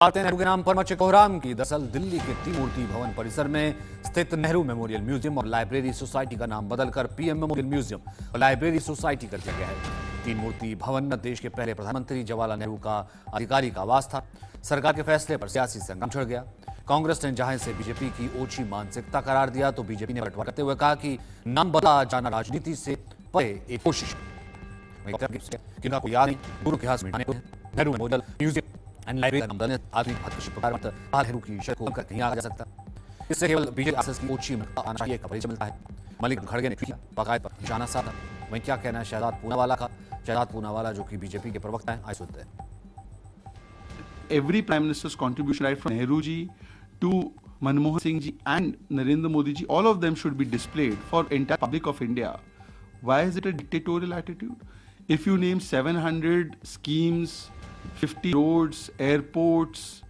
आते नेहरू के नाम पर मचे कोहराम की। दरअसल दिल्ली के त्रिमूर्ति भवन परिसर में स्थित नेहरू मेमोरियल म्यूजियम और लाइब्रेरी सोसाइटी का नाम बदलकर पीएम मेमोरियल म्यूजियम और लाइब्रेरी सोसाइटी कर दिया गया है। त्रिमूर्ति भवन देश के पहले प्रधानमंत्री जवाहरलाल नेहरू का आधिकारिक आवास था। सरकार के फैसले पर सियासी संग्राम छिड़ गया। कांग्रेस ने जहां इसे बीजेपी की ओछी मानसिकता करार दिया, तो बीजेपी ने बंटवारा करते हुए कहा कि नाम बदला जाना राजनीति से परे एक कोशिश को याद नहीं, पूर्व इतिहास मिटाने को Nehru memorial museum and library का नाम बदलने आदमी नेहरू की शर्त को कहीं नहीं आ जा सकता। इससे केवल बीजेपी आरएसएस की ओछी आना चाहिए का परिचय मिलता है। मलिक खड़गे ने किया बाकायदा पर निशाना साधा। वहीं क्या कहना है शहजाद पूनावाला का। शहजाद पूनावाला जो कि बीजेपी के प्रवक्ता हैं, आइए सुनते हैं। Every prime minister's contribution, right from Nehru ji to Manmohan Singh ji and Narendra Modi ji, all of them should be displayed for entire public of India. Why is it a dictatorial attitude? If you name 700 schemes, 50 roads, airports,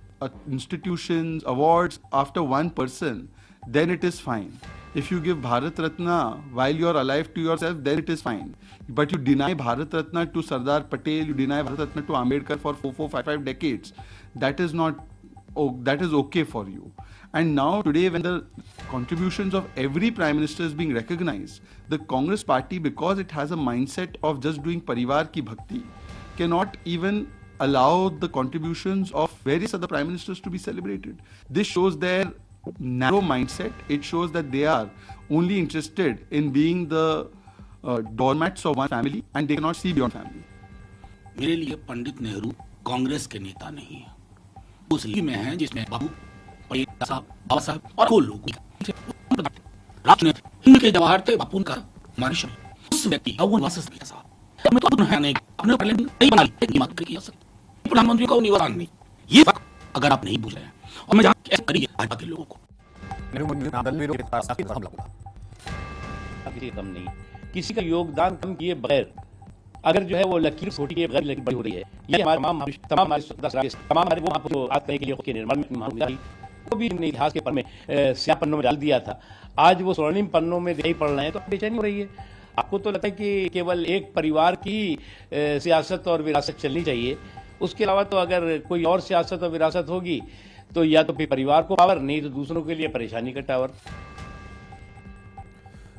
institutions, awards after one person, then it is fine. If you give Bharat Ratna while you are alive to yourself, then it is fine. But you deny Bharat Ratna to Sardar Patel, you deny Bharat Ratna to Ambedkar for 5 decades. That is not, that is okay for you. And now today, when the contributions of every prime minister is being recognized, the Congress party, because it has a mindset of just doing parivar ki bhakti, cannot even allow the contributions of various other prime ministers to be celebrated. This shows their narrow mindset. It shows that they are only interested in being the doormats of one family and they cannot see beyond family. मेरे लिए पंडित नेहरू कांग्रेस के नेता नहीं है, उस league में हैं जिसमें बाबू पटेल साहब, बाबा साहब और को लोग राष्ट्र के जवाहर थे बापू का मार्शल उस व्यक्ति अवन वासस भी साहब मैं तो है नहीं अपने नहीं बना ली मत किया सकते प्रधानमंत्री का निवारण नहीं। ये अगर आप नहीं बुझ रहे हैं और मैं ऐसा करिए भाजपा के लोगों को कम नहीं, किसी का योगदान कम किए बगैर अगर जो है वो लकीर छोटी के बगैर लकीर बड़ी हो रही है। ये हमारे तमाम हमारे वो आपको आज करने के लिए के निर्माण में वो भी हमने इतिहास के पन्ने में स्याह पन्नों में डाल दिया था। आज वो स्वर्णिम पन्नों में दिखाई पड़ रहे हैं तो बेचैनी हो रही है। आपको तो लगता है कि केवल एक परिवार की सियासत और विरासत चलनी चाहिए, उसके अलावा तो अगर कोई और सियासत और विरासत होगी तो या तो फिर परिवार को पावर, नहीं तो दूसरों के लिए परेशानी का टावर।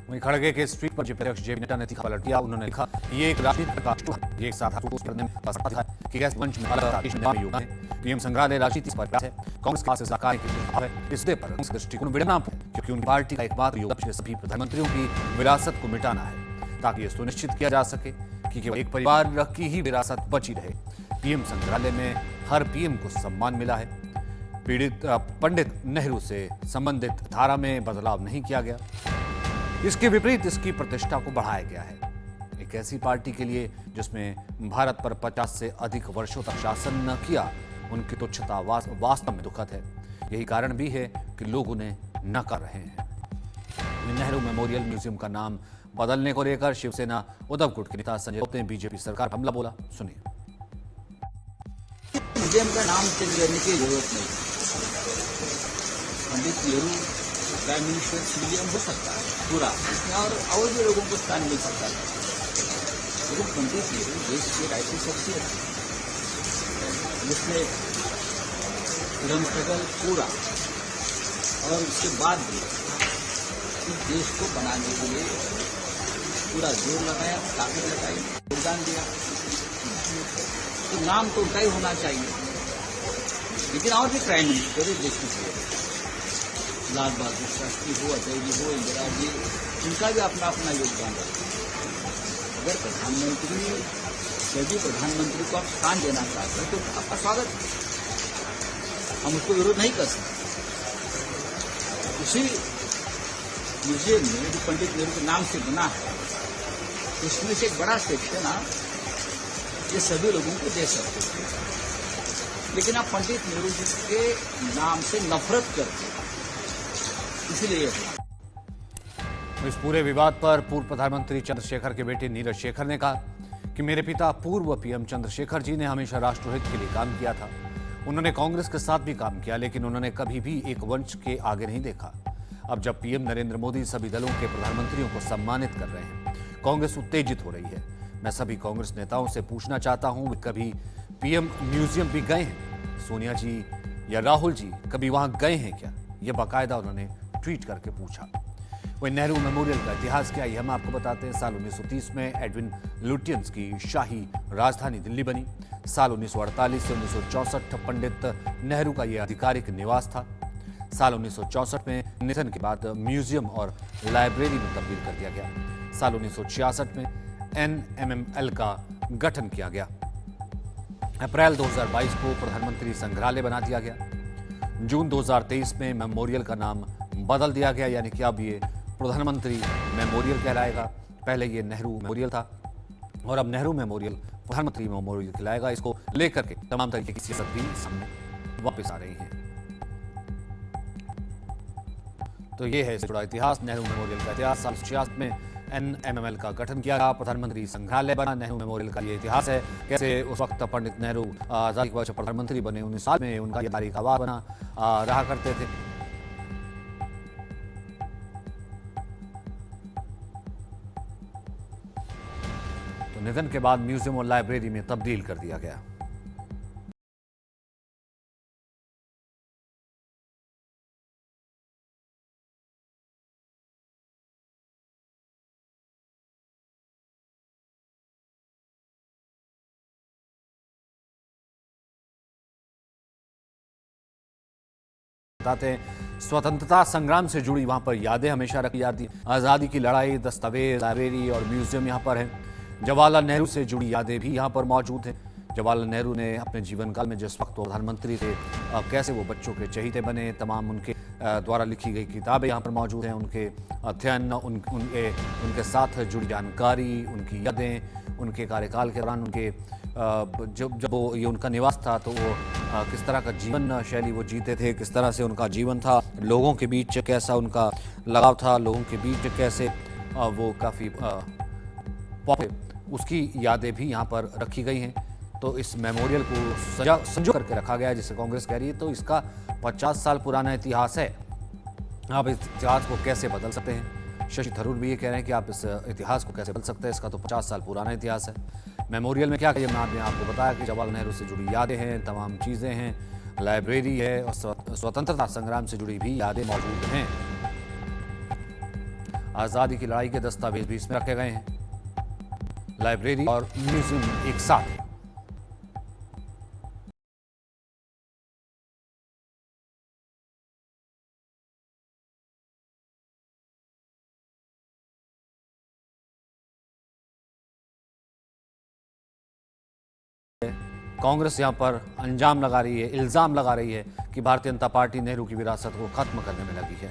वहीं खड़गे के स्ट्रीट पर अध्यक्ष जेपी नड्डा ने तीखा पलट दिया। उन्होंने लिखा, ये एक राजनीति का ये एक साथ करने में कि गैस मंच में योगदान है। पीएम संग्रहालय राजनीति पर है। कांग्रेस के पास सरकार है इस पर कांग्रेस दृष्टिकोण बिड़ना क्योंकि उनकी पार्टी का एकमात्र योगदान पिछले सभी प्रधानमंत्रियों की विरासत को मिटाना है, ताकि यह सुनिश्चित किया जा सके कि केवल एक परिवार की ही विरासत बची रहे। पीएम संग्रहालय में हर पीएम को सम्मान मिला है। पीड़ित पंडित नेहरू से संबंधित धारा में बदलाव नहीं किया गया। इसके विपरीत इसकी प्रतिष्ठा को बढ़ाया गया है। एक ऐसी पार्टी के लिए जिसमें भारत पर 50 से अधिक वर्षों तक शासन न किया, उनकी तुच्छता वास्तव में दुखद है। यही कारण भी है कि लोग उन्हें नकार रहे हैं। नेहरू मेमोरियल म्यूजियम का नाम बदलने को लेकर शिवसेना उद्धव गुट के नेता संजय राउत ने बीजेपी सरकार पर हमला बोला। सुनिए। म्यूजियम का नाम चेंज करने की जरूरत नहीं। Pandit Nehru prime minister museum हो सकता है पूरा, इसमें और भी लोगों को स्थान मिल सकता है। लेकिन पंडित नेहरू देश की राष्ट्रीय शख्सियत है, जिसने फ्रीडम स्ट्रगल पूरा और उसके बाद भी इस देश को बनाने के लिए पूरा जोर लगाया, ताकत लगाई, योगदान दिया। तो नाम तो उनका ही होना चाहिए। लेकिन और भी प्राइम मिनिस्टर है देश की, लाल बहादुर शास्त्री हो, अटल जी हो, इंदिरा जी, इनका भी अपना अपना योगदान है। अगर प्रधानमंत्री यदि प्रधानमंत्री को आप स्थान देना चाहते हैं तो आपका स्वागत है, हम उसको विरोध नहीं कर सकते। उसी म्यूजियम में जो पंडित नेहरू के नाम से बना है, उसमें से एक बड़ा सेक्शन आप ये सभी लोगों को दे सकते हैं। लेकिन आप पंडित नेहरू जी के नाम से नफरत करते हैं, इसलिए इस पूरे विवाद पर पूर्व प्रधानमंत्री चंद्रशेखर के बेटे नीरज शेखर ने कहा कि मेरे पिता पूर्व पीएम चंद्रशेखर जी ने हमेशा राष्ट्रहित के लिए काम किया था। उन्होंने कांग्रेस के साथ भी काम किया, लेकिन उन्होंने कभी भी एक वंश के आगे नहीं देखा। अब जब पीएम नरेंद्र मोदी सभी दलों के प्रधानमंत्रियों को सम्मानित कर रहे हैं, कांग्रेस उत्तेजित हो रही है। मैं सभी कांग्रेस नेताओं से पूछना चाहता हूं, कभी पीएम म्यूजियम भी गए हैं? सोनिया जी या राहुल जी कभी वहां गए हैं क्या, यह बाकायदा उन्होंने ट्वीट करके पूछा। वहीं नेहरू मेमोरियल का इतिहास क्या, यह हम आपको बताते हैं। साल 1930 में एडविन लुटियंस की शाही राजधानी दिल्ली बनी। साल 1948 से 1964 पंडित नेहरू का यह आधिकारिक निवास था। साल 1964 में निधन के बाद म्यूजियम और लाइब्रेरी में तब्दील कर दिया गया। साल 1966 में NMML का गठन किया गया। अप्रैल 2022 को प्रधानमंत्री संग्रहालय बना दिया गया। जून 2023 में मेमोरियल का नाम बदल दिया गया, यानी कि अब ये प्रधानमंत्री मेमोरियल कहलाएगा। पहले ये नेहरू मेमोरियल था और अब नेहरू मेमोरियल प्रधानमंत्री मेमोरियल कहलाएगा। इसको लेकर के तमाम तरीके की सियासत भी सामने वापस आ रही है। तो ये है इससे जुड़ा इतिहास, नेहरू मेमोरियल का इतिहास। साल 66 में NMML का गठन किया गया, प्रधानमंत्री संग्रहालय बना। नेहरू मेमोरियल का ये इतिहास है, कैसे उस वक्त पंडित नेहरू आजादी के बाद प्रधानमंत्री बने 19 साल में उनका ये तारीख आवाज बना रहा करते थे। तो निधन के बाद म्यूजियम और लाइब्रेरी में तब्दील कर दिया गया। बताते हैं, स्वतंत्रता संग्राम से जुड़ी वहां पर यादें हमेशा रखी जाती हैं। आज़ादी की लड़ाई, दस्तावेज, लाइब्रेरी और म्यूजियम यहाँ पर हैं। जवाहरलाल नेहरू से जुड़ी यादें भी यहाँ पर मौजूद हैं। जवाहरलाल नेहरू ने अपने जीवन काल में जिस वक्त वो प्रधानमंत्री थे, कैसे वो बच्चों के चहीते बने, तमाम उनके द्वारा लिखी गई किताबें यहाँ पर मौजूद हैं। उनके अध्ययन, उनके साथ जुड़ी जानकारी, उनकी यादें, उनके कार्यकाल के दौरान उनके जब वो ये उनका निवास था तो वो किस तरह का जीवन शैली वो जीते थे, किस तरह से उनका जीवन था, लोगों के बीच कैसा उनका लगाव था, लोगों के बीच कैसे वो काफ़ी उसकी यादें भी यहाँ पर रखी गई हैं। तो इस मेमोरियल को संजो करके रखा गया है, जिसे कांग्रेस कह रही है। तो इसका 50 साल पुराना इतिहास है। आप इस इतिहास को कैसे बदल सकते हैं? शशि थरूर भी ये कह रहे हैं कि आप इस इतिहास को कैसे बदल सकते हैं, इसका तो 50 साल पुराना इतिहास है। मेमोरियल में क्या कहिए, मैंने आपको बताया कि जवाहरलाल नेहरू से जुड़ी यादें हैं, तमाम चीज़ें हैं, लाइब्रेरी है और स्वतंत्रता संग्राम से जुड़ी भी यादें मौजूद हैं। आज़ादी की लड़ाई के दस्तावेज भी इसमें रखे गए हैं। लाइब्रेरी और म्यूजियम एक साथ है। कांग्रेस यहां पर इल्जाम लगा रही है कि भारतीय जनता पार्टी नेहरू की विरासत को खत्म करने में लगी है।